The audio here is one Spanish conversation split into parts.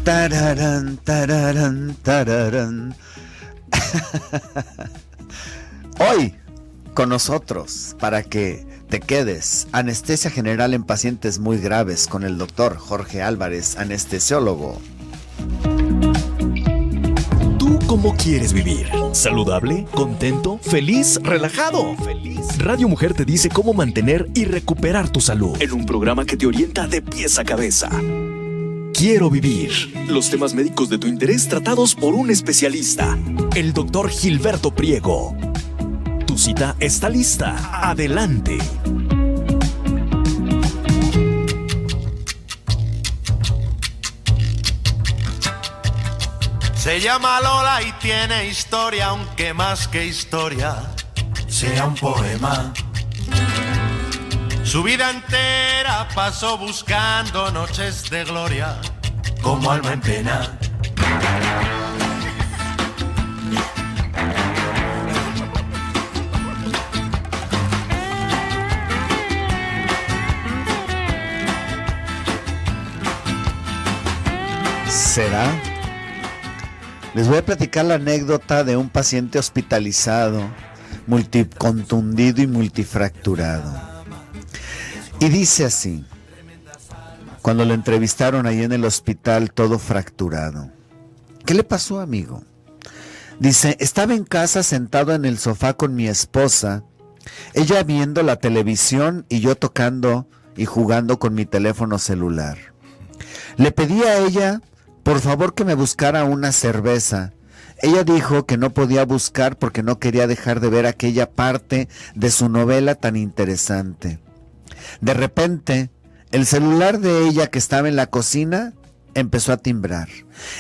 Tararán, tararán, tararán. Hoy con nosotros, para que te quedes, anestesia general en pacientes muy graves con el doctor Jorge Álvarez, anestesiólogo. ¿Tú cómo quieres vivir? ¿Saludable? ¿Contento? ¿Feliz? ¿Relajado? Radio Mujer te dice cómo mantener y recuperar tu salud en un programa que te orienta de pies a cabeza. Quiero vivir. Los temas médicos de tu interés tratados por un especialista, el doctor Gilberto Priego. Tu cita está lista. Adelante. Se llama Lola y tiene historia, aunque más que historia sea un poema. Su vida entera pasó buscando noches de gloria, como alma en pena. ¿Será? Les voy a platicar la anécdota de un paciente hospitalizado, multicontundido y multifracturado. Y dice así, cuando lo entrevistaron ahí en el hospital todo fracturado. ¿Qué le pasó, amigo? Dice, estaba en casa sentado en el sofá con mi esposa, ella viendo la televisión y yo tocando y jugando con mi teléfono celular. Le pedí a ella, por favor, que me buscara una cerveza. Ella dijo que no podía buscar porque no quería dejar de ver aquella parte de su novela tan interesante. De repente, el celular de ella que estaba en la cocina empezó a timbrar.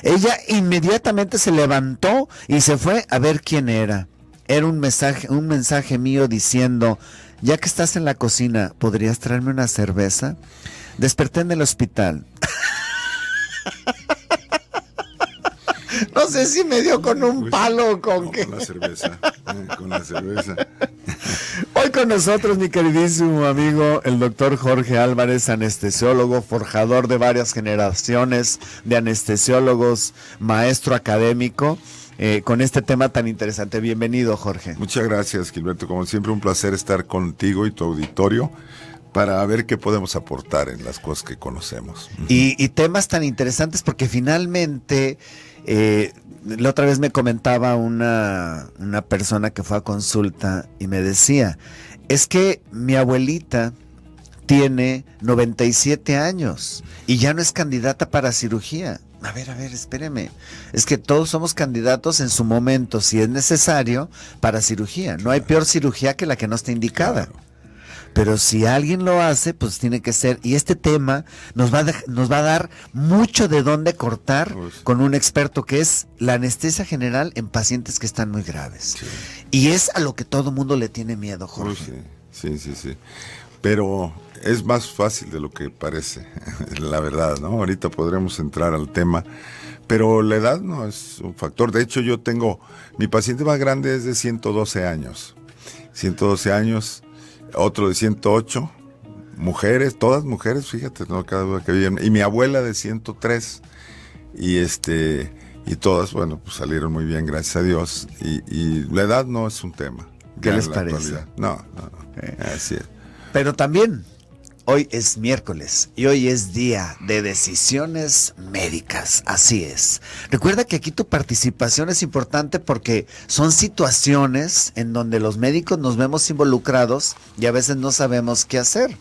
Ella inmediatamente se levantó y se fue a ver quién era. Era un mensaje mío diciendo, ya que estás en la cocina, ¿podrías traerme una cerveza? Desperté en el hospital. No sé si me dio con un palo o con qué. Con la cerveza, con la cerveza. Hoy con nosotros mi queridísimo amigo, el doctor Jorge Álvarez, anestesiólogo, forjador de varias generaciones de anestesiólogos, maestro académico, con este tema tan interesante. Bienvenido, Jorge. Muchas gracias, Gilberto. Como siempre, un placer estar contigo y tu auditorio para ver qué podemos aportar en las cosas que conocemos. Y temas tan interesantes porque finalmente... la otra vez me comentaba una persona que fue a consulta y me decía, es que mi abuelita tiene 97 años y ya no es candidata para cirugía. A ver, espéreme. Es que todos somos candidatos en su momento, si es necesario, para cirugía. No hay peor cirugía que la que no está indicada. Claro. Pero si alguien lo hace, pues tiene que ser. Y este tema nos va a dar mucho de dónde cortar con un experto que es la anestesia general en pacientes que están muy graves. Sí. Y es a lo que todo mundo le tiene miedo, Jorge. Sí. Pero es más fácil de lo que parece, la verdad, ¿no? Ahorita podremos entrar al tema. Pero la edad no es un factor. De hecho, mi paciente más grande es de 112 años. 112 años... Otro de 108, mujeres, todas mujeres, fíjate, no cada duda que viven. Y mi abuela de 103, y todas, bueno, pues salieron muy bien, gracias a Dios. Y la edad no es un tema. ¿Qué les parece? Actualidad. No. Así es. Pero también, hoy es miércoles y hoy es día de decisiones médicas, así es. Recuerda que aquí tu participación es importante porque son situaciones en donde los médicos nos vemos involucrados y a veces no sabemos qué hacer.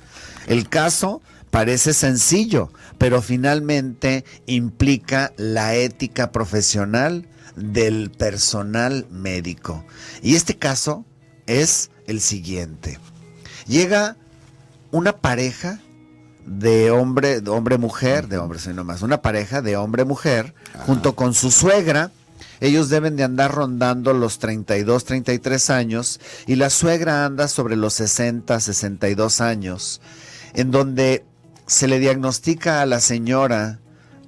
El caso parece sencillo, pero finalmente implica la ética profesional del personal médico. Y este caso es el siguiente. Llega una pareja de hombre-mujer, una pareja de hombre-mujer, junto con su suegra. Ellos deben de andar rondando los 32, 33 años, y la suegra anda sobre los 60, 62 años, en donde se le diagnostica a la señora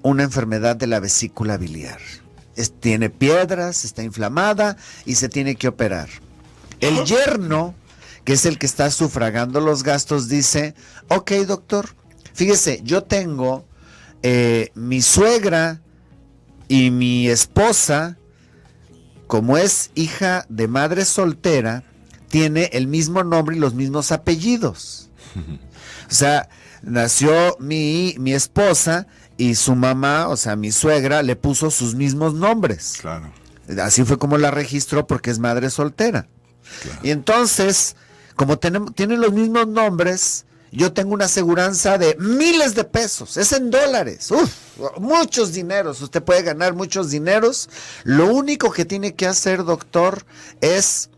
una enfermedad de la vesícula biliar. Tiene piedras, está inflamada y se tiene que operar. El yerno, que es el que está sufragando los gastos, dice, ok, doctor, fíjese, yo tengo mi suegra Y mi esposa, como es hija de madre soltera, tiene el mismo nombre y los mismos apellidos. O sea, nació mi esposa y su mamá, o sea, mi suegra, le puso sus mismos nombres. Claro. Así fue como la registró porque es madre soltera. Claro. Y entonces, como tienen los mismos nombres, yo tengo una aseguranza de miles de pesos, es en dólares, muchos dineros, usted puede ganar muchos dineros. Lo único que tiene que hacer, doctor, es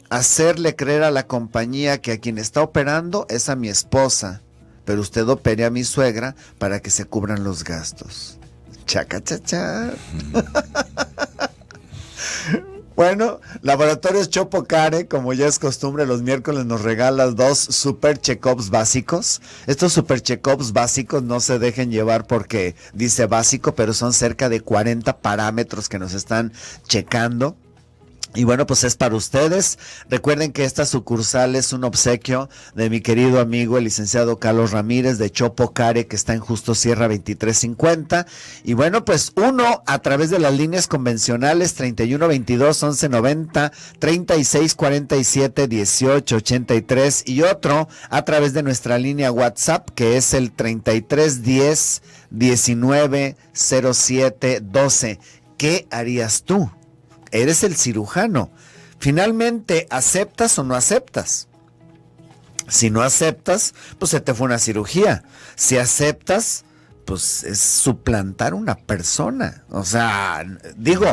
hacerle creer a la compañía que a quien está operando es a mi esposa, pero usted opere a mi suegra para que se cubran los gastos. Chaca, chacha. Bueno, Laboratorios Chopo Care, como ya es costumbre, los miércoles nos regala 2 super check-ups básicos. Estos super check-ups básicos no se dejen llevar porque dice básico, pero son cerca de 40 parámetros que nos están checando. Y bueno, pues es para ustedes. Recuerden que esta sucursal es un obsequio de mi querido amigo el licenciado Carlos Ramírez de Chopo Care, que está en Justo Sierra 2350. Y bueno, pues uno a través de las líneas convencionales 3122-1190, 3647-1883 y otro a través de nuestra línea WhatsApp, que es el 3310-190712. ¿Qué harías tú? Eres el cirujano. Finalmente, ¿aceptas o no aceptas? Si no aceptas, pues se te fue una cirugía. Si aceptas, pues es suplantar una persona. O sea, digo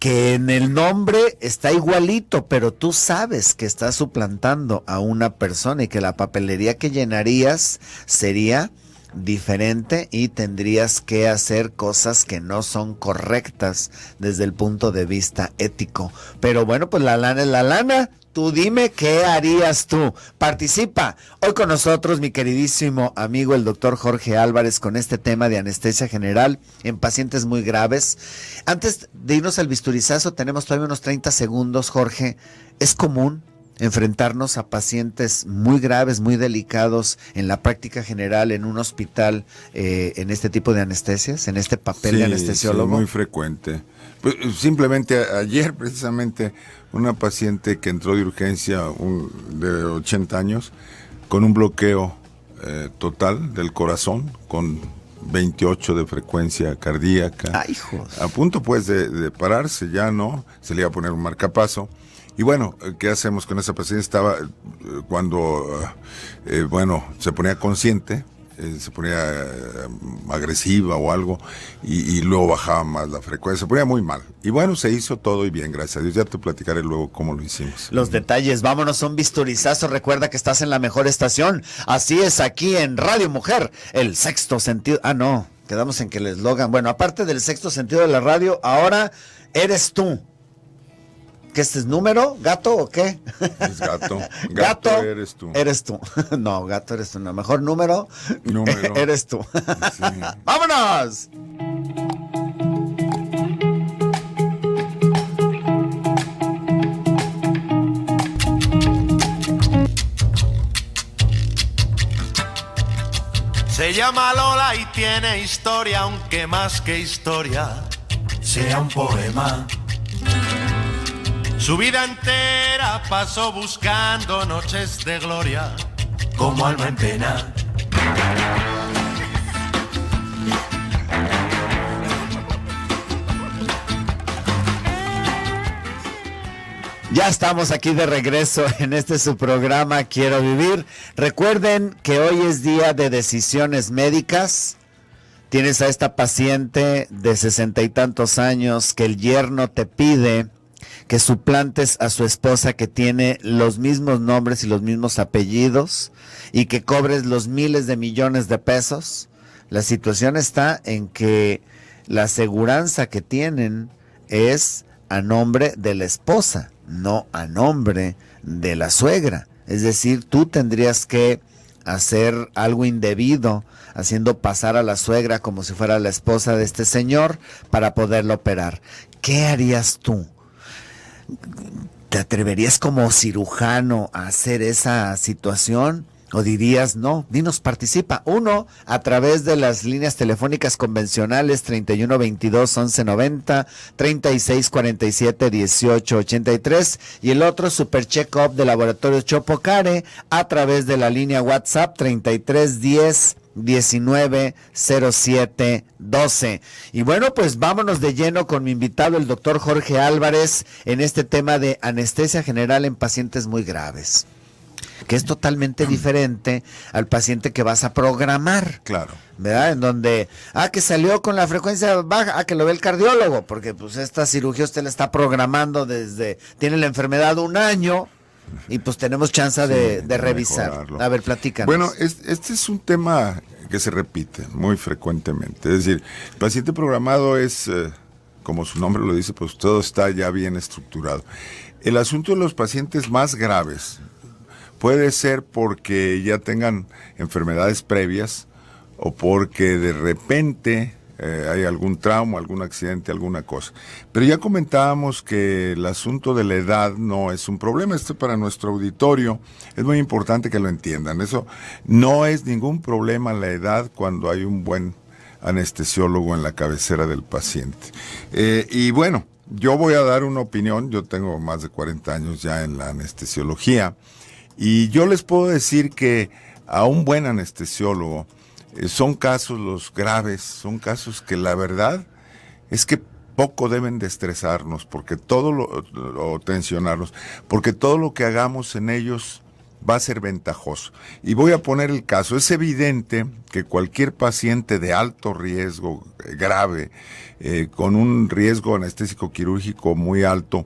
que en el nombre está igualito, pero tú sabes que estás suplantando a una persona y que la papelería que llenarías sería diferente y tendrías que hacer cosas que no son correctas desde el punto de vista ético. Pero bueno, pues la lana es la lana. Tú dime qué harías tú. Participa. Hoy con nosotros mi queridísimo amigo el doctor Jorge Álvarez con este tema de anestesia general en pacientes muy graves. Antes de irnos al bisturizazo, tenemos todavía unos 30 segundos, Jorge. ¿Es común enfrentarnos a pacientes muy graves, muy delicados en la práctica general, en un hospital, en este tipo de anestesias, en este papel de anestesiólogo? Sí, muy frecuente. Pues, simplemente ayer, precisamente, una paciente que entró de urgencia de 80 años con un bloqueo total del corazón, con 28 de frecuencia cardíaca. ¡Ay, hijos! A punto pues de pararse, ya no, se le iba a poner un marcapaso. Y bueno, ¿qué hacemos con esa paciente? Estaba cuando, se ponía consciente, se ponía agresiva o algo, y luego bajaba más la frecuencia, se ponía muy mal. Y bueno, se hizo todo y bien, gracias a Dios. Ya te platicaré luego cómo lo hicimos. Los detalles, vámonos a un bisturizazo. Recuerda que estás en la mejor estación. Así es, aquí en Radio Mujer, el sexto sentido. Ah, no, quedamos en que el eslogan. Bueno, aparte del sexto sentido de la radio, ahora eres tú. ¿Qué este es número? ¿Gato o qué? Es gato. Gato eres tú. Eres tú. No, gato eres tú. No, mejor número. Eres tú. Sí. ¡Vámonos! Se llama Lola y tiene historia, aunque más que historia sea un poema. Su vida entera pasó buscando noches de gloria, como alma en pena. Ya estamos aquí de regreso en su programa Quiero Vivir. Recuerden que hoy es día de decisiones médicas. Tienes a esta paciente de 60 y tantos años que el yerno te pide que suplantes a su esposa que tiene los mismos nombres y los mismos apellidos y que cobres los miles de millones de pesos. La situación está en que la aseguranza que tienen es a nombre de la esposa, no a nombre de la suegra. Es decir, tú tendrías que hacer algo indebido, haciendo pasar a la suegra como si fuera la esposa de este señor para poderlo operar. ¿Qué harías tú? ¿Te atreverías como cirujano a hacer esa situación? ¿O dirías no? Dinos, participa. 1, a través de las líneas telefónicas convencionales 3122-1190, 3647-1883 y el otro Super Check-up de Laboratorio Chopocare a través de la línea WhatsApp 3310-190712. Y bueno, pues vámonos de lleno con mi invitado, el doctor Jorge Álvarez, en este tema de anestesia general en pacientes muy graves, que es totalmente diferente al paciente que vas a programar. Claro. ¿Verdad? En donde, que salió con la frecuencia baja, que lo ve el cardiólogo, porque pues esta cirugía usted la está programando tiene la enfermedad 1 año y pues tenemos chance de revisar. Mejorarlo. A ver, platícanos. Bueno, este es un tema que se repite muy frecuentemente. Es decir, el paciente programado es, como su nombre lo dice, pues todo está ya bien estructurado. El asunto de los pacientes más graves puede ser porque ya tengan enfermedades previas o porque de repente hay algún trauma, algún accidente, alguna cosa. Pero ya comentábamos que el asunto de la edad no es un problema. Esto para nuestro auditorio es muy importante que lo entiendan. Eso no es ningún problema la edad cuando hay un buen anestesiólogo en la cabecera del paciente. Y bueno, yo voy a dar una opinión. Yo tengo más de 40 años ya en la anestesiología. Y yo les puedo decir que a un buen anestesiólogo son casos los graves, son casos que la verdad es que poco deben de estresarnos, porque o tensionarnos, porque todo lo que hagamos en ellos va a ser ventajoso. Y voy a poner el caso. Es evidente que cualquier paciente de alto riesgo, grave, con un riesgo anestésico quirúrgico muy alto,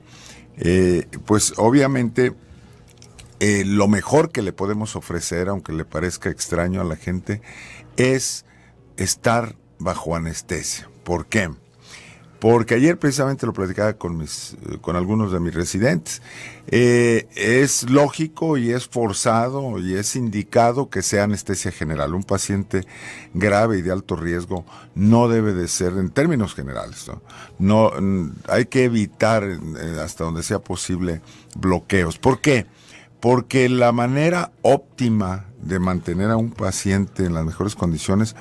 pues obviamente lo mejor que le podemos ofrecer, aunque le parezca extraño a la gente, es estar bajo anestesia. ¿Por qué? Porque ayer precisamente lo platicaba con algunos de mis residentes. Es lógico y es forzado y es indicado que sea anestesia general. Un paciente grave y de alto riesgo no debe de ser, en términos generales, ¿no? Hay que evitar hasta donde sea posible bloqueos. ¿Por qué? Porque la manera óptima de mantener a un paciente en las mejores condiciones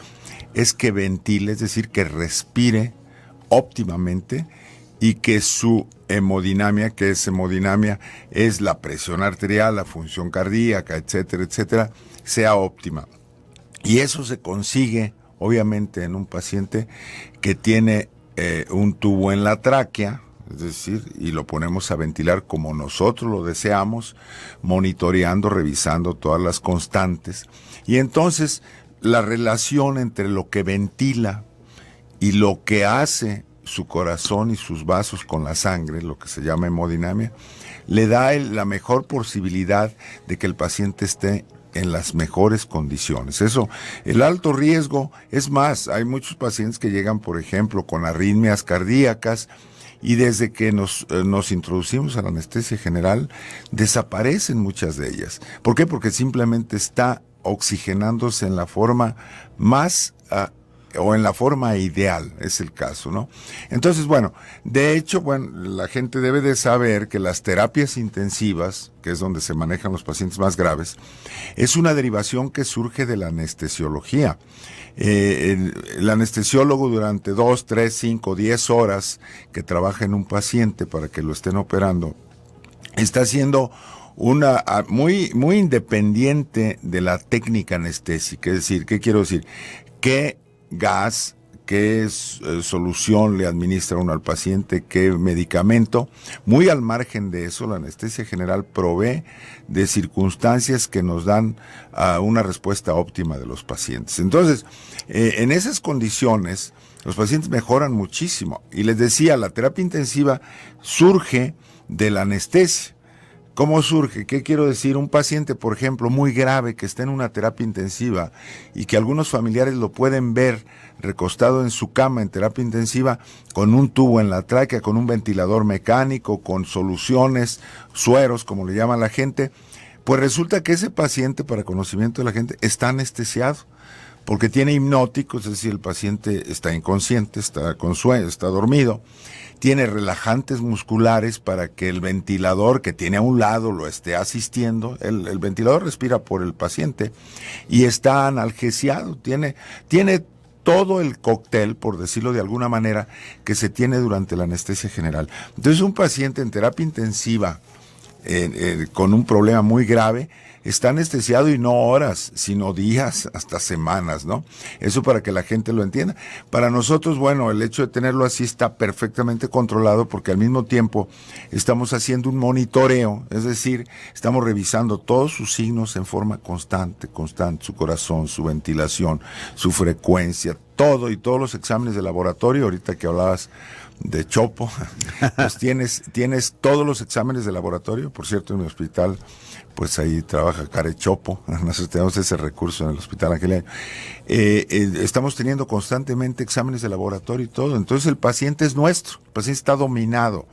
es que ventile, es decir, que respire óptimamente y que su hemodinamia, que es hemodinamia, es la presión arterial, la función cardíaca, etcétera, etcétera, sea óptima. Y eso se consigue, obviamente, en un paciente que tiene un tubo en la tráquea, es decir, y lo ponemos a ventilar como nosotros lo deseamos, monitoreando, revisando todas las constantes. Y entonces la relación entre lo que ventila y lo que hace su corazón y sus vasos con la sangre, lo que se llama hemodinamia, le da la mejor posibilidad de que el paciente esté en las mejores condiciones. Eso, el alto riesgo, es más, hay muchos pacientes que llegan, por ejemplo, con arritmias cardíacas, y desde que nos introducimos a la anestesia general, desaparecen muchas de ellas. ¿Por qué? Porque simplemente está oxigenándose en la forma más o en la forma ideal, es el caso, ¿no? Entonces, bueno, de hecho, la gente debe de saber que las terapias intensivas, que es donde se manejan los pacientes más graves, es una derivación que surge de la anestesiología. El anestesiólogo durante 2, 3, 5, 10 horas que trabaja en un paciente para que lo estén operando, está haciendo muy, muy independiente de la técnica anestésica. Es decir, ¿qué quiero decir? ¿Qué gas, qué solución le administra uno al paciente, qué medicamento? Muy al margen de eso, la anestesia general provee de circunstancias que nos dan una respuesta óptima de los pacientes. Entonces, en esas condiciones, los pacientes mejoran muchísimo. Y les decía, la terapia intensiva surge de la anestesia. ¿Cómo surge? ¿Qué quiero decir? Un paciente, por ejemplo, muy grave que está en una terapia intensiva y que algunos familiares lo pueden ver recostado en su cama en terapia intensiva con un tubo en la tráquea, con un ventilador mecánico, con soluciones, sueros, como le llama la gente, pues resulta que ese paciente, para conocimiento de la gente, está anestesiado. porque tiene hipnóticos, es decir, el paciente está inconsciente, está con sueño, está dormido, tiene relajantes musculares para que el ventilador que tiene a un lado lo esté asistiendo, el ventilador respira por el paciente y está analgesiado, tiene todo el cóctel, por decirlo de alguna manera, que se tiene durante la anestesia general. Entonces un paciente en terapia intensiva con un problema muy grave está anestesiado y no horas, sino días, hasta semanas, ¿no? Eso para que la gente lo entienda. Para nosotros, bueno, el hecho de tenerlo así está perfectamente controlado porque al mismo tiempo estamos haciendo un monitoreo, es decir, estamos revisando todos sus signos en forma constante, su corazón, su ventilación, su frecuencia, todo y todos los exámenes de laboratorio, ahorita que hablabas de Chopo, pues tienes todos los exámenes de laboratorio. Por cierto, en mi hospital, pues ahí trabaja Care Chopo, nosotros tenemos ese recurso en el Hospital Angeliano. Estamos teniendo constantemente exámenes de laboratorio y todo, entonces el paciente es nuestro, el paciente está dominado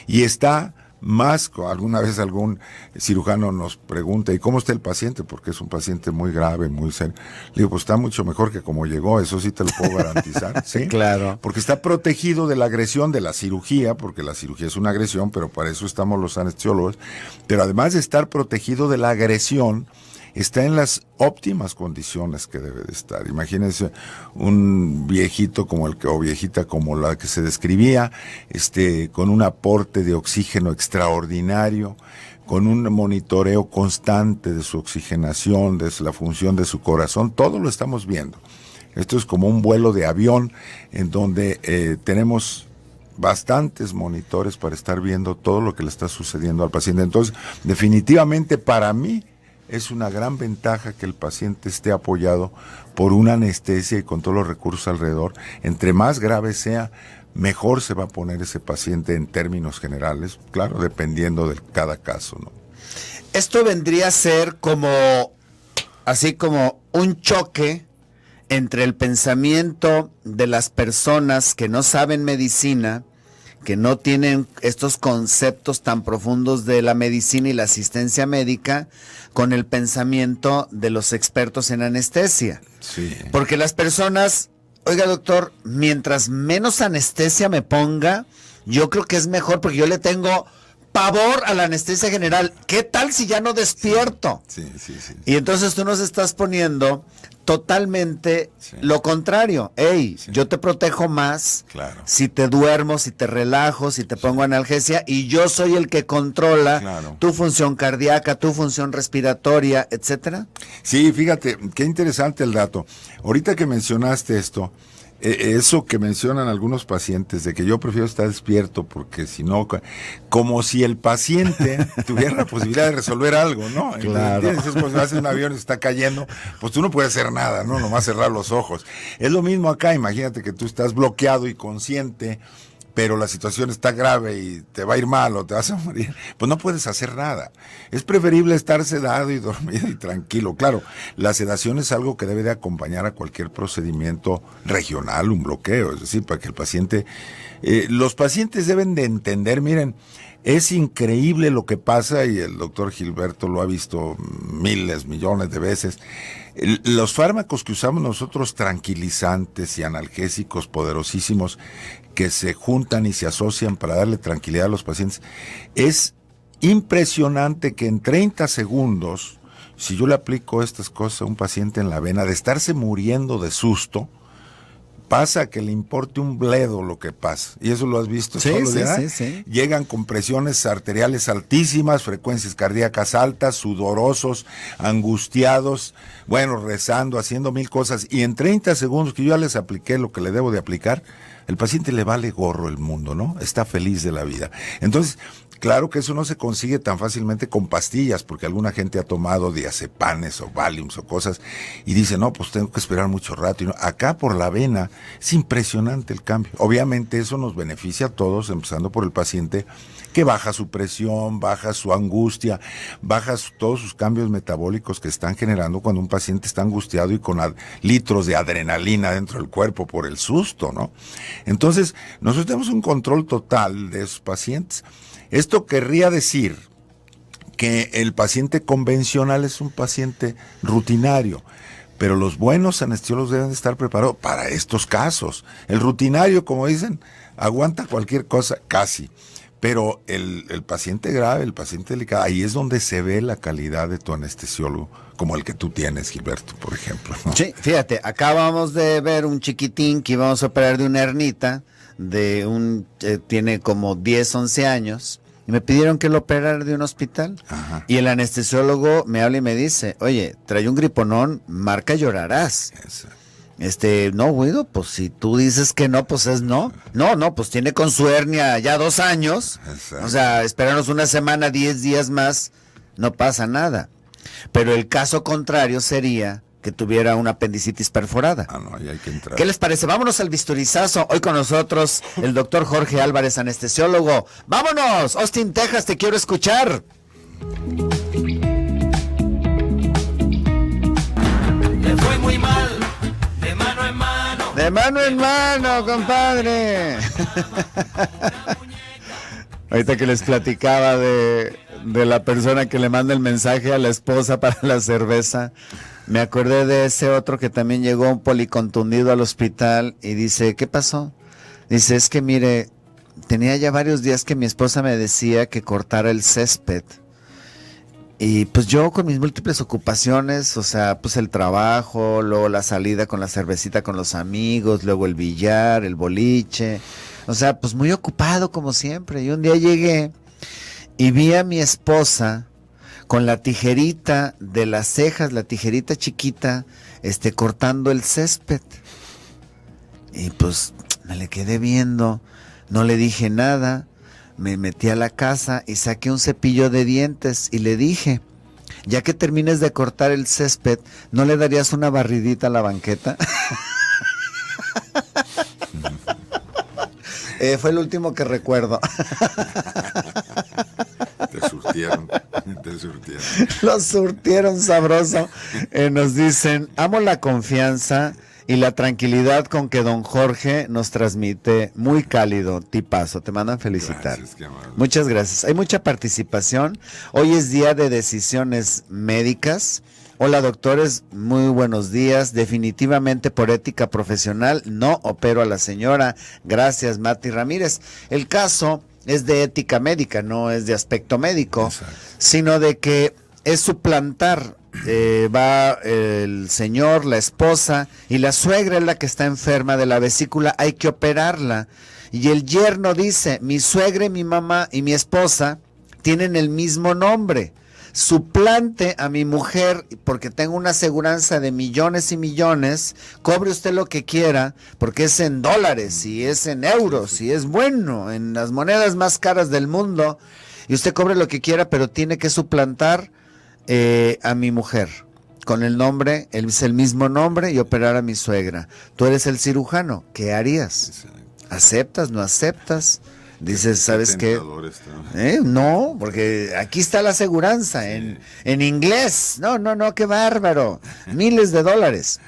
y está más, alguna vez algún cirujano nos pregunta, ¿y cómo está el paciente? Porque es un paciente muy grave, muy serio. Le digo, pues está mucho mejor que como llegó, eso sí te lo puedo garantizar, ¿sí? Claro. Porque está protegido de la agresión de la cirugía, porque la cirugía es una agresión, pero para eso estamos los anestesiólogos. Pero además de estar protegido de la agresión, está en las óptimas condiciones que debe de estar. Imagínense un viejito como el que, o viejita como la que se describía, con un aporte de oxígeno extraordinario, con un monitoreo constante de su oxigenación, de la función de su corazón, todo lo estamos viendo. Esto es como un vuelo de avión en donde tenemos bastantes monitores para estar viendo todo lo que le está sucediendo al paciente. Entonces, definitivamente para mí, es una gran ventaja que el paciente esté apoyado por una anestesia y con todos los recursos alrededor. Entre más grave sea, mejor se va a poner ese paciente en términos generales, claro, dependiendo de cada caso, ¿no? Esto vendría a ser así como un choque entre el pensamiento de las personas que no saben medicina, que no tienen estos conceptos tan profundos de la medicina y la asistencia médica, con el pensamiento de los expertos en anestesia. Sí. Porque las personas, oiga doctor, mientras menos anestesia me ponga, yo creo que es mejor porque yo le tengo pavor a la anestesia general. ¿Qué tal si ya no despierto? Sí. Y entonces tú nos estás poniendo totalmente lo contrario. Yo te protejo más, claro, si te duermo, si te relajo, si te pongo analgesia, y yo soy el que controla tu función cardíaca, tu función respiratoria, etcétera. Sí, fíjate, qué interesante el dato. Ahorita que mencionaste esto, eso que mencionan algunos pacientes de que yo prefiero estar despierto porque si no, como si el paciente tuviera la posibilidad de resolver algo, ¿no? Claro. Es como si vas en un avión y se está cayendo, pues tú no puedes hacer nada, ¿no? Nomás cerrar los ojos. Es lo mismo acá, imagínate que tú estás bloqueado y consciente, pero la situación está grave y te va a ir mal o te vas a morir, pues no puedes hacer nada. Es preferible estar sedado y dormido y tranquilo. Claro, la sedación es algo que debe de acompañar a cualquier procedimiento regional, un bloqueo, es decir, para que el paciente... los pacientes deben de entender, miren, es increíble lo que pasa, y el doctor Gilberto lo ha visto miles, millones de veces. Los fármacos que usamos nosotros, tranquilizantes y analgésicos poderosísimos, que se juntan y se asocian para darle tranquilidad a los pacientes, es impresionante que en 30 segundos, si yo le aplico estas cosas a un paciente en la vena, de estarse muriendo de susto, pasa que le importe un bledo lo que pasa. Y eso lo has visto todos los días. Sí. Llegan con presiones arteriales altísimas, frecuencias cardíacas altas, sudorosos, angustiados, bueno, rezando, haciendo mil cosas. Y en 30 segundos que yo ya les apliqué lo que le debo de aplicar, el paciente le vale gorro el mundo, ¿no? Está feliz de la vida. Entonces, claro que eso no se consigue tan fácilmente con pastillas, porque alguna gente ha tomado diazepanes o Valiums o cosas y dice, no, pues tengo que esperar mucho rato. Y no, acá por la vena es impresionante el cambio. Obviamente eso nos beneficia a todos, empezando por el paciente, que baja su presión, baja su angustia, baja todos sus cambios metabólicos que están generando cuando un paciente está angustiado y con litros de adrenalina dentro del cuerpo por el susto, ¿no? Entonces, nosotros tenemos un control total de esos pacientes. Esto querría decir que el paciente convencional es un paciente rutinario, Pero los buenos anestesiólogos deben de estar preparados para estos casos. El rutinario, como dicen, aguanta cualquier cosa, casi. Pero el paciente grave, el paciente delicado, ahí es donde se ve la calidad de tu anestesiólogo, como el que tú tienes, Gilberto, por ejemplo, ¿no? Sí, fíjate, acabamos de ver un chiquitín que íbamos a operar de una hernita, tiene como 10, 11 años, y me pidieron que lo operara de un hospital. Ajá. Y el anestesiólogo me habla y me dice, oye, trae un griponón, marca llorarás. Eso. No, güey, pues si tú dices que no, pues es no. No, pues tiene con su hernia ya 2 años. Exacto. O sea, esperarnos una semana, 10 días más, no pasa nada. Pero el caso contrario sería que tuviera una apendicitis perforada. Ah, no, ahí hay que entrar. ¿Qué les parece? Vámonos al bisturizazo. Hoy con nosotros el doctor Jorge Álvarez, anestesiólogo. ¡Vámonos! Austin, Texas, te quiero escuchar. Le fue muy mal, de mano en mano. De mano en mano, compadre. Ahorita que les platicaba de la persona que le manda el mensaje a la esposa para la cerveza, me acordé de ese otro que también llegó un policontundido al hospital y dice, ¿qué pasó? Dice, es que mire, tenía ya varios días que mi esposa me decía que cortara el césped. Y pues yo con mis múltiples ocupaciones, o sea, pues el trabajo, luego la salida con la cervecita con los amigos, luego el billar, el boliche, o sea, pues muy ocupado como siempre. Y un día llegué y vi a mi esposa con la tijerita de las cejas, la tijerita chiquita, cortando el césped. Y pues me le quedé viendo, no le dije nada. Me metí a la casa y saqué un cepillo de dientes y le dije, ya que termines de cortar el césped, ¿no le darías una barridita a la banqueta? Fue el último que recuerdo. Te surtieron, te surtieron. Lo surtieron sabroso. Nos dicen, amo la confianza y la tranquilidad con que don Jorge nos transmite, muy cálido, tipazo, te mandan felicitar. Gracias, qué amable. Muchas gracias. Hay mucha participación. Hoy es día de decisiones médicas. Hola doctores, muy buenos días. Definitivamente por ética profesional no opero a la señora. Gracias, Mati Ramírez. El caso es de ética médica, no es de aspecto médico, Exacto. sino de que es suplantar. Va el señor, la esposa y la suegra es la que está enferma de la vesícula, hay que operarla. Y el yerno dice, mi suegra y mi mamá y mi esposa tienen el mismo nombre. Suplante a mi mujer porque tengo una aseguranza de millones y millones, cobre usted lo que quiera porque es en dólares y es en euros y es bueno, en las monedas más caras del mundo, y usted cobre lo que quiera, pero tiene que suplantar a mi mujer con el nombre, es el mismo nombre, y operar a mi suegra. Tú eres el cirujano, ¿qué harías? ¿Aceptas, no aceptas? Dices, ¿sabes qué? No, porque aquí está la aseguranza, sí. en inglés. No, qué bárbaro. Miles de dólares.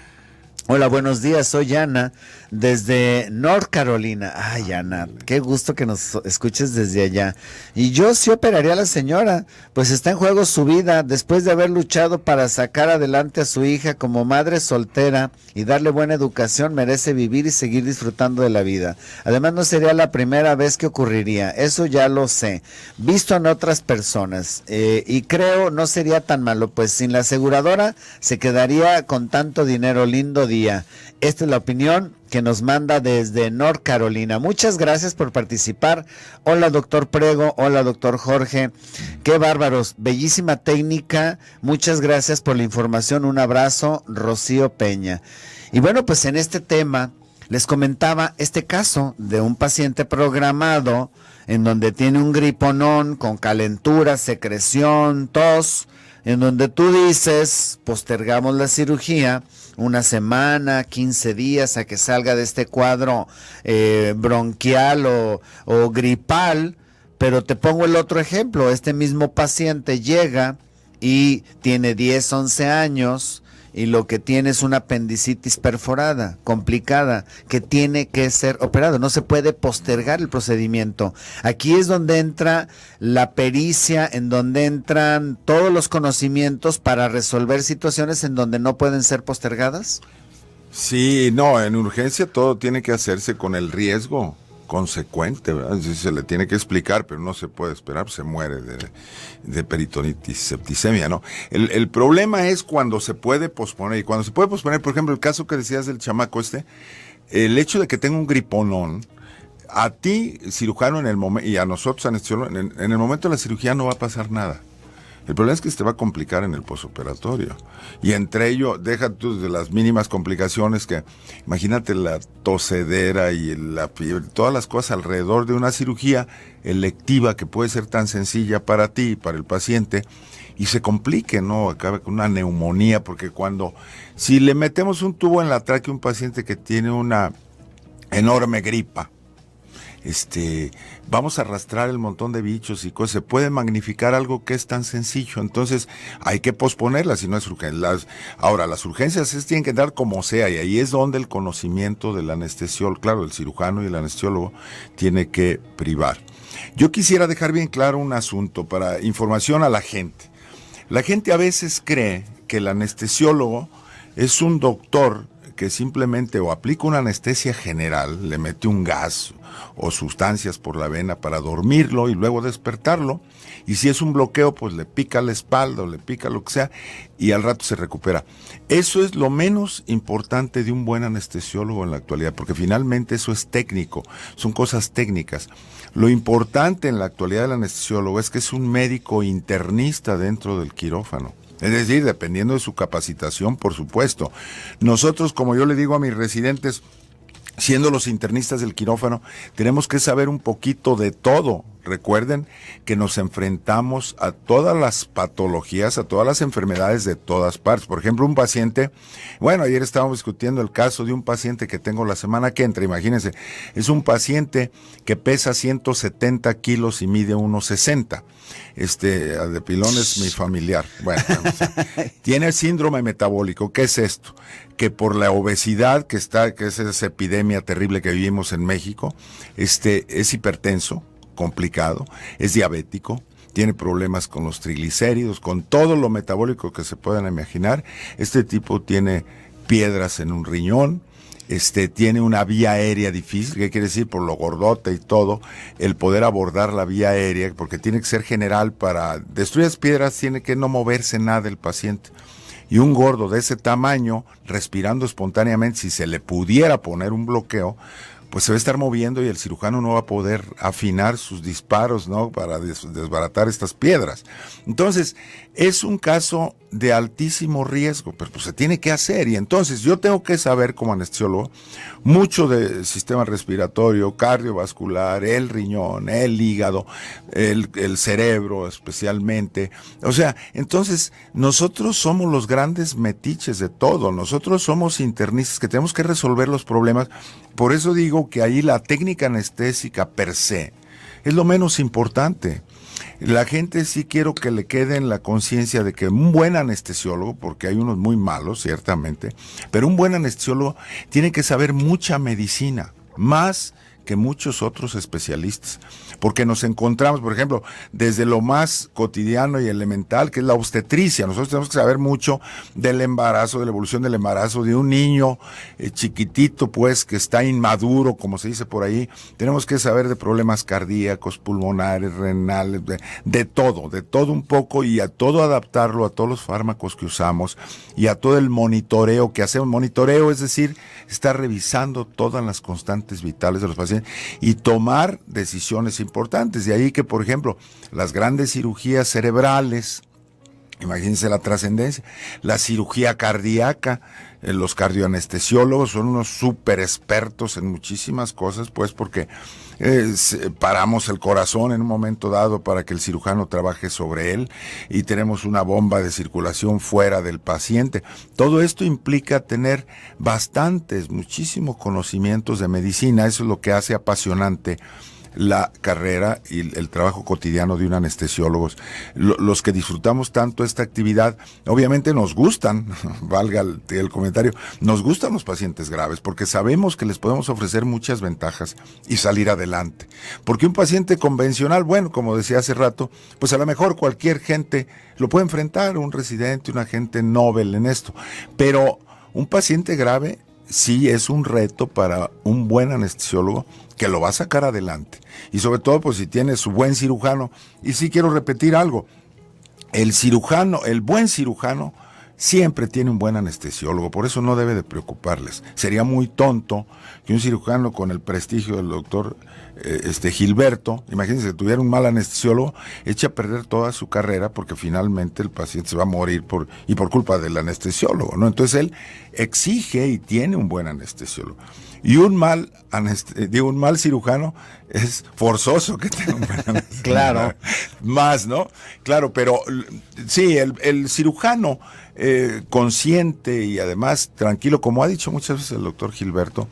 Hola, buenos días, soy Ana, desde North Carolina. Ay, Ana, qué gusto que nos escuches desde allá. Y yo sí operaría a la señora, pues está en juego su vida, después de haber luchado para sacar adelante a su hija como madre soltera y darle buena educación, merece vivir y seguir disfrutando de la vida. Además, no sería la primera vez que ocurriría, eso ya lo sé, visto en otras personas, y creo no sería tan malo, pues sin la aseguradora se quedaría con tanto dinero. Lindo día. Esta es la opinión que nos manda desde North Carolina. Muchas gracias por participar. Hola, doctor Prego. Hola, doctor Jorge. Qué bárbaros. Bellísima técnica. Muchas gracias por la información. Un abrazo, Rocío Peña. Y bueno, pues en este tema les comentaba este caso de un paciente programado en donde tiene un griponón con calentura, secreción, tos, en donde tú dices, postergamos la cirugía una semana, 15 días a que salga de este cuadro bronquial o gripal, pero te pongo el otro ejemplo, este mismo paciente llega y tiene 10, 11 años y lo que tiene es una apendicitis perforada, complicada, que tiene que ser operado. No se puede postergar el procedimiento. Aquí es donde entra la pericia, en donde entran todos los conocimientos para resolver situaciones en donde no pueden ser postergadas. Sí, no, en urgencia todo tiene que hacerse con el riesgo consecuente, ¿verdad? Sí, se le tiene que explicar, pero no se puede esperar, se muere de peritonitis septicemia, ¿no? El problema es cuando se puede posponer, y cuando se puede posponer, por ejemplo, el caso que decías del chamaco el hecho de que tenga un griponón, a ti, cirujano, en el momento, y a nosotros, anestesiólogos, en el momento de la cirugía no va a pasar nada. El problema es que se te va a complicar en el posoperatorio. Y entre ello, deja tú de las mínimas complicaciones que, imagínate la tosedera y la fiebre, todas las cosas alrededor de una cirugía electiva que puede ser tan sencilla para ti y para el paciente, y se complique, ¿no? Acaba con una neumonía, porque si le metemos un tubo en la tráquea a un paciente que tiene una enorme gripa, vamos a arrastrar el montón de bichos y cosas, se puede magnificar algo que es tan sencillo, entonces hay que posponerlas si no es urgencia. Ahora, las urgencias tienen que dar como sea, y ahí es donde el conocimiento del anestesiólogo, claro, el cirujano y el anestesiólogo, tiene que privar. Yo quisiera dejar bien claro un asunto para información a la gente. La gente a veces cree que el anestesiólogo es un doctor que simplemente o aplica una anestesia general, le mete un gas o sustancias por la vena para dormirlo y luego despertarlo, y si es un bloqueo, pues le pica la espalda o le pica lo que sea, y al rato se recupera. Eso es lo menos importante de un buen anestesiólogo en la actualidad, porque finalmente eso es técnico, son cosas técnicas. Lo importante en la actualidad del anestesiólogo es que es un médico internista dentro del quirófano. Es decir, dependiendo de su capacitación, por supuesto. Nosotros, como yo le digo a mis residentes, siendo los internistas del quirófano, tenemos que saber un poquito de todo. Recuerden que nos enfrentamos a todas las patologías, a todas las enfermedades de todas partes. Por ejemplo, un paciente, ayer estábamos discutiendo el caso de un paciente que tengo la semana que entra, imagínense, es un paciente que pesa 170 kilos y mide 1,60. De pilón es mi familiar. Tiene síndrome metabólico. ¿Qué es esto? Que por la obesidad que es esa epidemia terrible que vivimos en México, es hipertenso, complicado, es diabético, tiene problemas con los triglicéridos, con todo lo metabólico que se puedan imaginar. Este tipo tiene piedras en un riñón, tiene una vía aérea difícil. ¿Qué quiere decir? Por lo gordote y todo, el poder abordar la vía aérea, porque tiene que ser general para destruir las piedras, tiene que no moverse nada el paciente. Y un gordo de ese tamaño, respirando espontáneamente, si se le pudiera poner un bloqueo, pues se va a estar moviendo y el cirujano no va a poder afinar sus disparos, ¿no? Para desbaratar estas piedras. Entonces, es un caso de altísimo riesgo, pero pues se tiene que hacer. Y entonces yo tengo que saber como anestesiólogo mucho del sistema respiratorio, cardiovascular, el riñón, el hígado, el cerebro especialmente. O sea, entonces nosotros somos los grandes metiches de todo. Nosotros somos internistas que tenemos que resolver los problemas. Por eso digo que ahí la técnica anestésica per se es lo menos importante. La gente sí quiero que le quede en la conciencia de que un buen anestesiólogo, porque hay unos muy malos, ciertamente, pero un buen anestesiólogo tiene que saber mucha medicina, más que muchos otros especialistas, porque nos encontramos, por ejemplo, desde lo más cotidiano y elemental, que es la obstetricia. Nosotros tenemos que saber mucho del embarazo, de la evolución del embarazo, de un niño chiquitito, pues, que está inmaduro, como se dice por ahí. Tenemos que saber de problemas cardíacos, pulmonares, renales, de todo un poco, y a todo adaptarlo, a todos los fármacos que usamos, y a todo el monitoreo que hacemos. Monitoreo, es decir, estar revisando todas las constantes vitales de los pacientes y tomar decisiones importantes. De ahí que, por ejemplo, las grandes cirugías cerebrales, imagínense la trascendencia, la cirugía cardíaca, los cardioanestesiólogos son unos súper expertos en muchísimas cosas, pues, porque paramos el corazón en un momento dado para que el cirujano trabaje sobre él, y tenemos una bomba de circulación fuera del paciente. Todo esto implica tener muchísimos conocimientos de medicina. Eso es lo que hace apasionante la carrera y el trabajo cotidiano de un anestesiólogo. Los que disfrutamos tanto esta actividad, obviamente nos gustan, valga el comentario, nos gustan los pacientes graves porque sabemos que les podemos ofrecer muchas ventajas y salir adelante. Porque un paciente convencional, bueno, como decía hace rato, pues a lo mejor cualquier gente lo puede enfrentar, un residente, un agente Nobel en esto, pero un paciente grave sí es un reto para un buen anestesiólogo que lo va a sacar adelante. Y sobre todo, pues si tiene su buen cirujano. Y sí quiero repetir algo. El buen cirujano siempre tiene un buen anestesiólogo, por eso no debe de preocuparles. Sería muy tonto que un cirujano con el prestigio del doctor Gilberto, imagínense que tuviera un mal anestesiólogo, eche a perder toda su carrera porque finalmente el paciente se va a morir por culpa del anestesiólogo, ¿no? Entonces él exige y tiene un buen anestesiólogo. Y un mal cirujano es forzoso que tenga un buen anestesiólogo. Claro. Más, ¿no? Claro, pero sí, el cirujano consciente y además tranquilo, como ha dicho muchas veces el doctor Gilberto,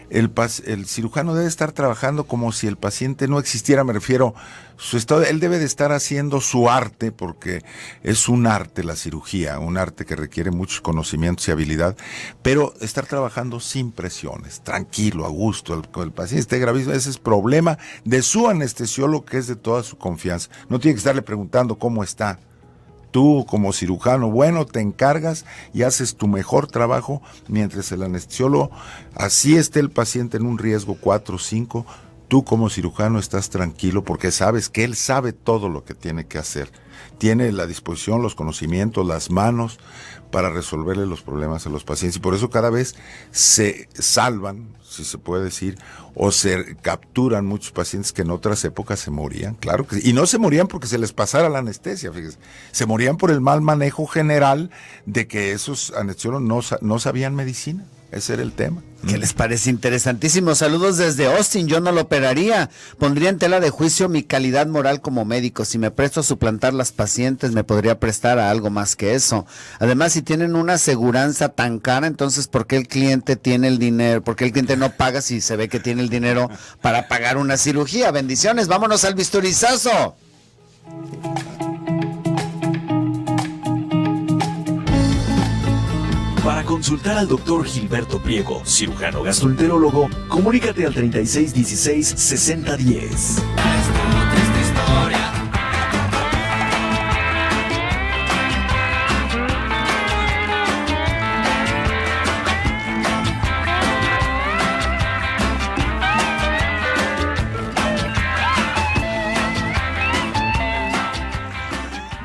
el cirujano debe estar trabajando como si el paciente no existiera, me refiero, su estado, él debe de estar haciendo su arte, porque es un arte la cirugía, un arte que requiere muchos conocimientos y habilidad, pero estar trabajando sin presiones, tranquilo, a gusto, el paciente esté gravísimo, ese es problema de su anestesiólogo, que es de toda su confianza, no tiene que estarle preguntando cómo está. Tú como cirujano, bueno, te encargas y haces tu mejor trabajo, mientras el anestesiólogo, así esté el paciente en un riesgo 4 o 5, tú como cirujano estás tranquilo porque sabes que él sabe todo lo que tiene que hacer. Tiene la disposición, los conocimientos, las manos para resolverle los problemas a los pacientes. Y por eso cada vez se salvan, si se puede decir, o se capturan muchos pacientes que en otras épocas se morían, claro que sí. Y no se morían porque se les pasara la anestesia, fíjense. Se morían por el mal manejo general de que esos anestesiólogos no sabían medicina. Ese era el tema. ¿Qué les parece? Interesantísimo. Saludos desde Austin. Yo no lo operaría. Pondría en tela de juicio mi calidad moral como médico. Si me presto a suplantar las pacientes, me podría prestar a algo más que eso. Además, si tienen una aseguranza tan cara, entonces, ¿por qué el cliente tiene el dinero? ¿Por qué el cliente no paga si se ve que tiene el dinero para pagar una cirugía? Bendiciones. Vámonos al bisturizazo. Para consultar al doctor Gilberto Priego, cirujano gastroenterólogo, comunícate al 3616-6010.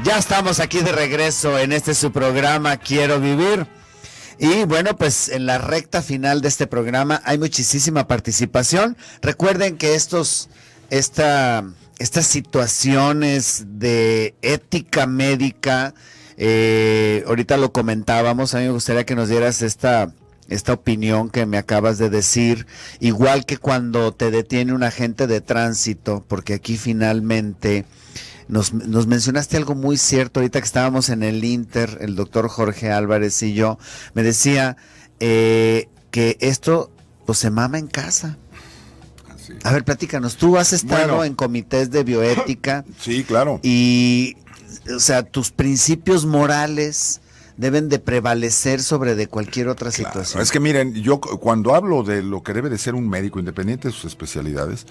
Ya estamos aquí de regreso en su programa Quiero Vivir. Y bueno, pues en la recta final de este programa hay muchísima participación. Recuerden que estas situaciones de ética médica, ahorita lo comentábamos, a mí me gustaría que nos dieras esta opinión que me acabas de decir, igual que cuando te detiene un agente de tránsito, porque aquí finalmente nos mencionaste algo muy cierto ahorita que estábamos en el Inter, el doctor Jorge Álvarez y yo, me decía que esto pues se mama en casa. Así. A ver, platícanos, tú has estado en comités de bioética. Sí, claro. Y, o sea, tus principios morales deben de prevalecer sobre de cualquier otra situación. Es que miren, yo cuando hablo de lo que debe de ser un médico, independiente de sus especialidades,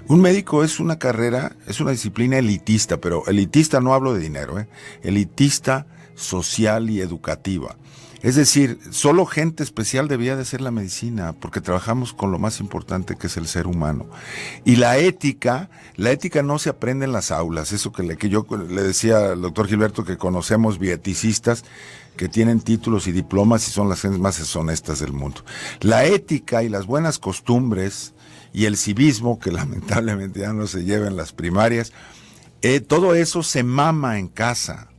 un médico es una carrera, es una disciplina elitista, pero elitista no hablo de dinero, elitista social y educativa. Es decir, solo gente especial debía de ser la medicina, porque trabajamos con lo más importante que es el ser humano. Y la ética no se aprende en las aulas, eso que yo le decía al doctor Gilberto, que conocemos bieticistas que tienen títulos y diplomas y son las gentes más deshonestas del mundo. La ética y las buenas costumbres y el civismo, que lamentablemente ya no se lleva en las primarias, todo eso se mama en casa.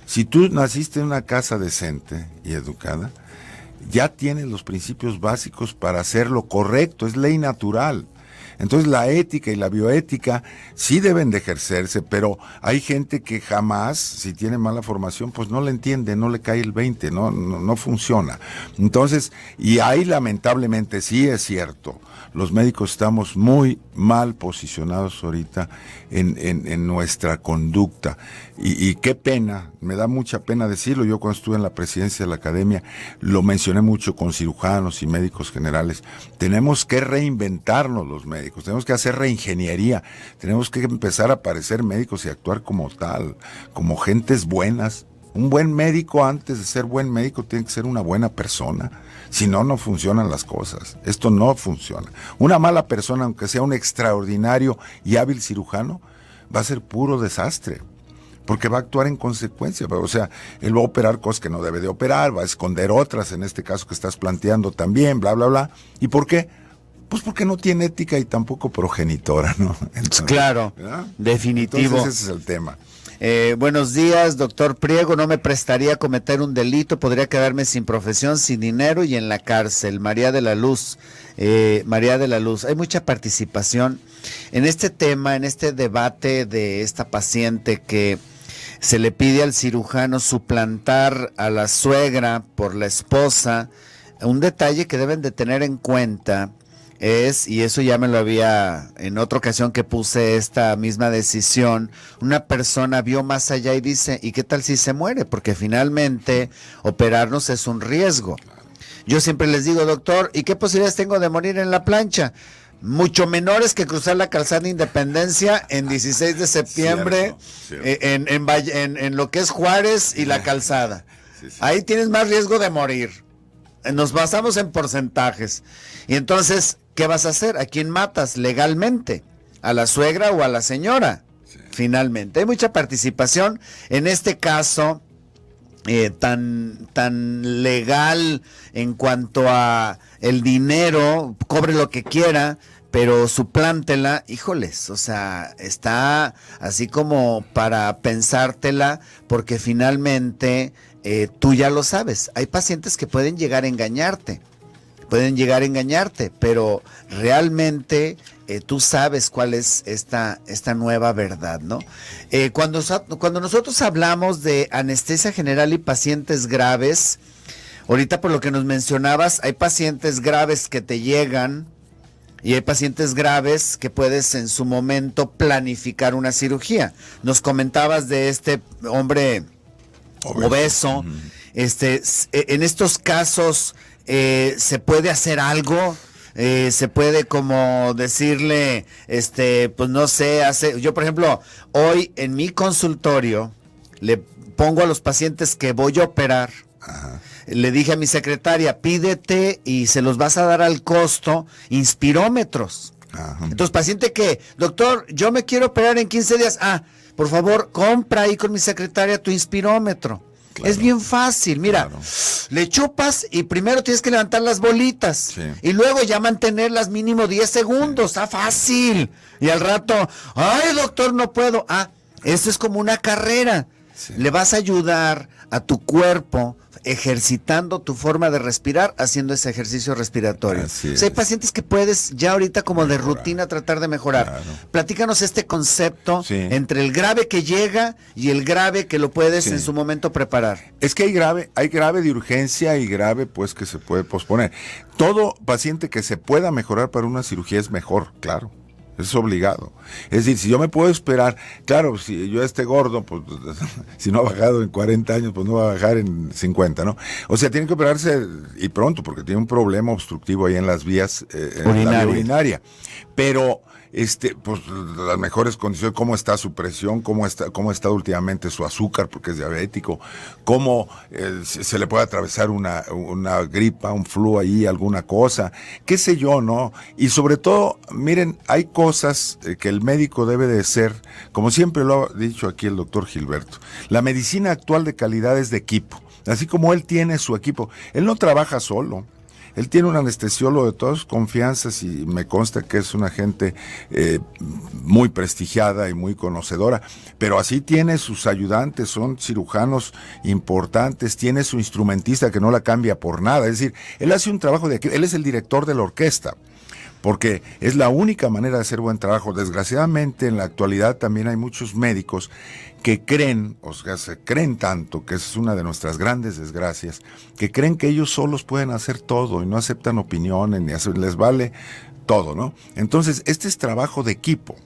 Si tú naciste en una casa decente y educada, ya tienes los principios básicos para hacer lo correcto, es ley natural. Entonces la ética y la bioética sí deben de ejercerse, pero hay gente que jamás, si tiene mala formación, pues no le entiende, no le cae el 20, no funciona. Entonces, y ahí lamentablemente sí es cierto, los médicos estamos muy mal posicionados ahorita en nuestra conducta. Y qué pena, me da mucha pena decirlo. Yo cuando estuve en la presidencia de la academia lo mencioné mucho con cirujanos y médicos generales. Tenemos que reinventarnos los médicos, tenemos que hacer reingeniería, tenemos que empezar a parecer médicos y actuar como tal, como gentes buenas. Un buen médico, antes de ser buen médico, tiene que ser una buena persona. Si no, no funcionan las cosas. Esto no funciona. Una mala persona, aunque sea un extraordinario y hábil cirujano, va a ser puro desastre, porque va a actuar en consecuencia. O sea, él va a operar cosas que no debe de operar, va a esconder otras, en este caso que estás planteando también, bla, bla, bla. ¿Y por qué? Pues porque no tiene ética y tampoco progenitora, ¿no? Entonces, claro, ¿verdad? Definitivo. Entonces ese es el tema. Buenos días, doctor Priego. No me prestaría a cometer un delito, podría quedarme sin profesión, sin dinero y en la cárcel. María de la Luz. María de la Luz, hay mucha participación en este tema, en este debate de esta paciente que se le pide al cirujano suplantar a la suegra por la esposa. Un detalle que deben de tener en cuenta es, y eso ya me lo había, en otra ocasión que puse esta misma decisión, una persona vio más allá y dice, ¿y qué tal si se muere? Porque finalmente operarnos es un riesgo. Yo siempre les digo, doctor, ¿y qué posibilidades tengo de morir en la plancha? Mucho menores que cruzar la calzada Independencia en 16 de septiembre, cierto. En lo que es Juárez y la calzada. Sí. Ahí tienes más riesgo de morir. Nos basamos en porcentajes. Y entonces, ¿qué vas a hacer? ¿A quién matas legalmente? ¿A la suegra o a la señora? Sí. Finalmente. Hay mucha participación en este caso tan legal en cuanto a el dinero, cobre lo que quiera, pero suplántela, híjoles, o sea, está así como para pensártela, porque finalmente tú ya lo sabes, hay pacientes que pueden llegar a engañarte, pero realmente tú sabes cuál es esta nueva verdad, ¿no? Cuando nosotros hablamos de anestesia general y pacientes graves, ahorita por lo que nos mencionabas, hay pacientes graves que te llegan y hay pacientes graves que puedes en su momento planificar una cirugía. Nos comentabas de este hombre obeso. Uh-huh. En estos casos, ¿se puede hacer algo? Se puede como decirle, pues no sé, yo por ejemplo, hoy en mi consultorio le pongo a los pacientes que voy a operar. Ajá. Le dije a mi secretaria, pídete y se los vas a dar al costo inspirómetros. Ajá. Entonces, paciente que, doctor, yo me quiero operar en 15 días. Por favor, compra ahí con mi secretaria tu inspirómetro. Claro. Es bien fácil, mira, claro. Le chupas y primero tienes que levantar las bolitas, sí. Y luego ya mantenerlas mínimo 10 segundos, sí. Está fácil. Y al rato, ay doctor, no puedo. Eso es como una carrera. Sí. Le vas a ayudar a tu cuerpo ejercitando tu forma de respirar, haciendo ese ejercicio respiratorio. O sea, hay pacientes que puedes ya ahorita como de rutina tratar de mejorar. Claro. Platícanos este concepto, sí. Entre el grave que llega y el grave que lo puedes, sí. En su momento preparar. Es que hay grave de urgencia y grave pues que se puede posponer. Todo paciente que se pueda mejorar para una cirugía es mejor, claro. Es obligado. Es decir, si yo me puedo esperar, claro, si yo esté gordo, pues si no ha bajado en 40 años, pues no va a bajar en 50, ¿no? O sea, tiene que operarse y pronto, porque tiene un problema obstructivo ahí en las vías urinaria. Pero pues las mejores condiciones, cómo está su presión, cómo está últimamente su azúcar, porque es diabético, cómo se le puede atravesar una gripa, un flu ahí, alguna cosa, qué sé yo, ¿no? Y sobre todo, miren, hay cosas que el médico debe de ser, como siempre lo ha dicho aquí el doctor Gilberto, la medicina actual de calidad es de equipo, así como él tiene su equipo, él no trabaja solo. Él tiene un anestesiólogo de todas sus confianzas y me consta que es una gente muy prestigiada y muy conocedora, pero así tiene sus ayudantes, son cirujanos importantes, tiene su instrumentista que no la cambia por nada, es decir, él hace un trabajo de equipo, él es el director de la orquesta. porque es la única manera de hacer buen trabajo. Desgraciadamente, en la actualidad también hay muchos médicos que creen, o sea, se creen tanto, que es una de nuestras grandes desgracias, que creen que ellos solos pueden hacer todo y no aceptan opiniones, les vale todo, ¿no? Entonces, este es trabajo de equipo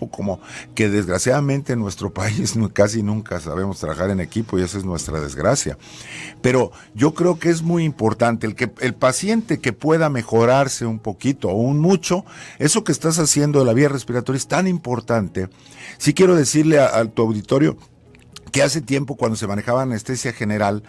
como que desgraciadamente en nuestro país casi nunca sabemos trabajar en equipo y esa es nuestra desgracia. Pero yo creo que es muy importante el paciente que pueda mejorarse un poquito o un mucho, eso que estás haciendo de la vía respiratoria es tan importante. Sí quiero decirle a tu auditorio que hace tiempo, cuando se manejaba anestesia general,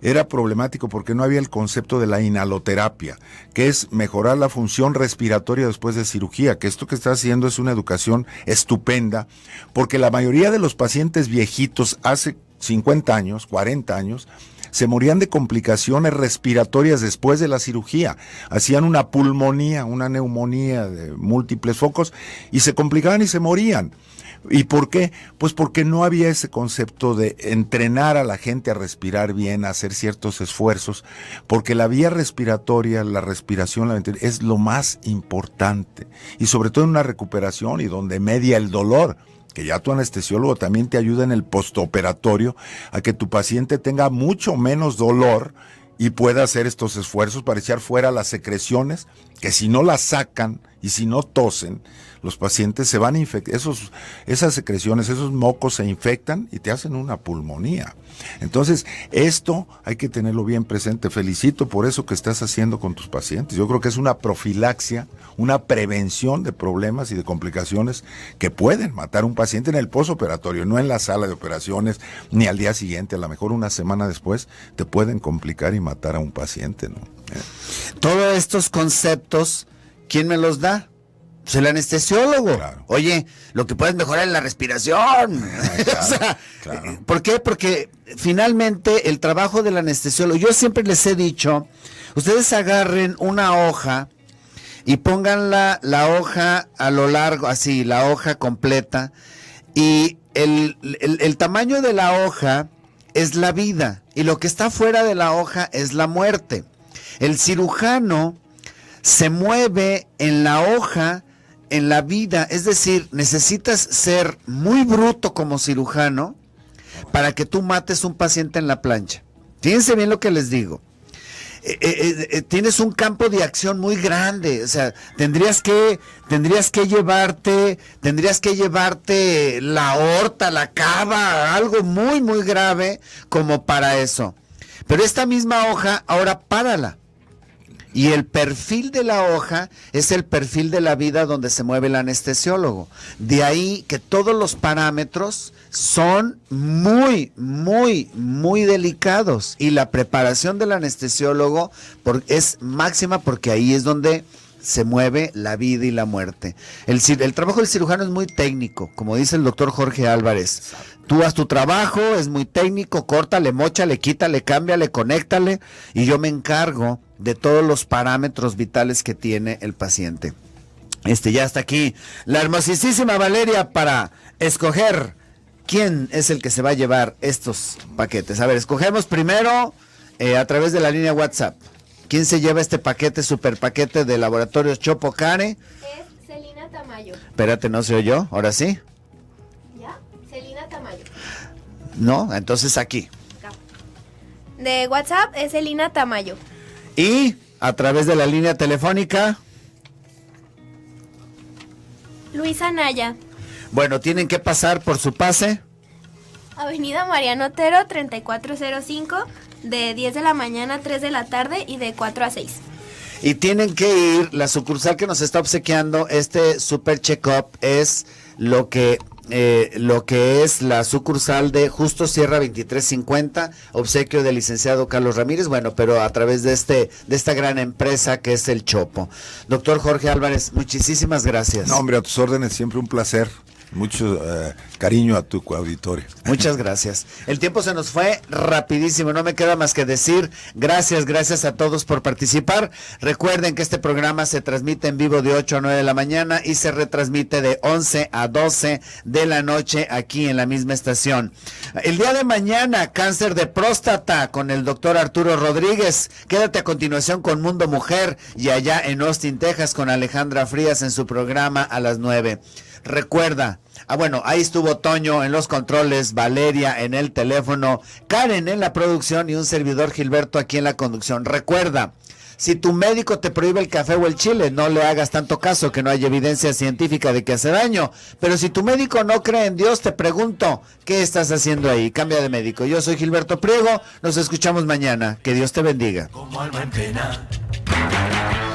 era problemático porque no había el concepto de la inhaloterapia, que es mejorar la función respiratoria después de cirugía, que esto que está haciendo es una educación estupenda, porque la mayoría de los pacientes viejitos hace 50 años, 40 años, se morían de complicaciones respiratorias después de la cirugía, hacían una pulmonía, una neumonía de múltiples focos y se complicaban y se morían. ¿Y por qué? Pues porque no había ese concepto de entrenar a la gente a respirar bien, a hacer ciertos esfuerzos, porque la vía respiratoria, la respiración, la ventilación, es lo más importante, y sobre todo en una recuperación y donde media el dolor, que ya tu anestesiólogo también te ayuda en el postoperatorio a que tu paciente tenga mucho menos dolor y pueda hacer estos esfuerzos para echar fuera las secreciones, que si no las sacan y si no tosen, los pacientes se van a infectar, esas secreciones, esos mocos se infectan y te hacen una pulmonía. Entonces, esto hay que tenerlo bien presente. Felicito por eso que estás haciendo con tus pacientes. Yo creo que es una profilaxia, una prevención de problemas y de complicaciones que pueden matar a un paciente en el postoperatorio, no en la sala de operaciones, ni al día siguiente, a lo mejor una semana después, te pueden complicar y matar a un paciente, ¿no? Todos estos conceptos, ¿quién me los da? Pues el anestesiólogo. Claro. Oye, lo que puedes mejorar es la respiración. Claro, o sea, claro. ¿por qué? Porque finalmente el trabajo del anestesiólogo, yo siempre les he dicho, ustedes agarren una hoja y pongan la hoja a lo largo, así, la hoja completa, y el tamaño de la hoja es la vida, y lo que está fuera de la hoja es la muerte. El cirujano se mueve en la hoja, en la vida, es decir, necesitas ser muy bruto como cirujano para que tú mates un paciente en la plancha. Fíjense bien lo que les digo. Tienes un campo de acción muy grande, o sea, tendrías que llevarte la aorta, la cava, algo muy, muy grave como para eso. Pero esta misma hoja, ahora párala. Y el perfil de la hoja es el perfil de la vida donde se mueve el anestesiólogo. De ahí que todos los parámetros son muy, muy, muy delicados. Y la preparación del anestesiólogo es máxima porque ahí es donde se mueve la vida y la muerte. El trabajo del cirujano es muy técnico, como dice el doctor Jorge Álvarez. Tú haz tu trabajo, es muy técnico, córtale, móchale, quítale, cámbiale, conéctale, y yo me encargo de todos los parámetros vitales que tiene el paciente. Ya está aquí la hermosísima Valeria para escoger quién es el que se va a llevar estos paquetes. A ver, escogemos primero a través de la línea WhatsApp. ¿Quién se lleva este paquete, super paquete de Laboratorios Chopo Care? Es Celina Tamayo. Espérate, ¿no se oyó? ¿Ahora sí? ¿Ya? Celina Tamayo. No, entonces aquí. De WhatsApp es Celina Tamayo. Y a través de la línea telefónica. Luisa Naya. Bueno, tienen que pasar por su pase. Avenida Mariano Otero, 3405, de 10 de la mañana a 3 de la tarde y de 4 a 6. Y tienen que ir, la sucursal que nos está obsequiando este super check-up es lo que es la sucursal de Justo Sierra 2350, obsequio del licenciado Carlos Ramírez, bueno, pero a través de esta gran empresa que es el Chopo. Doctor Jorge Álvarez, muchísimas gracias. No, hombre, a tus órdenes, siempre un placer. Mucho cariño a tu auditorio. Muchas gracias. El tiempo se nos fue rapidísimo, no me queda más que decir gracias a todos por participar. Recuerden que este programa se transmite en vivo de 8 a 9 de la mañana y se retransmite de 11 a 12 de la noche aquí en la misma estación. El día de mañana, cáncer de próstata con el doctor Arturo Rodríguez. Quédate a continuación con Mundo Mujer y allá en Austin, Texas con Alejandra Frías en su programa a las 9. Recuerda, ahí estuvo Toño en los controles, Valeria en el teléfono, Karen en la producción y un servidor Gilberto aquí en la conducción. Recuerda, si tu médico te prohíbe el café o el chile, no le hagas tanto caso, que no hay evidencia científica de que hace daño. Pero si tu médico no cree en Dios, te pregunto, ¿qué estás haciendo ahí? Cambia de médico. Yo soy Gilberto Priego, nos escuchamos mañana. Que Dios te bendiga. Como alma en pena.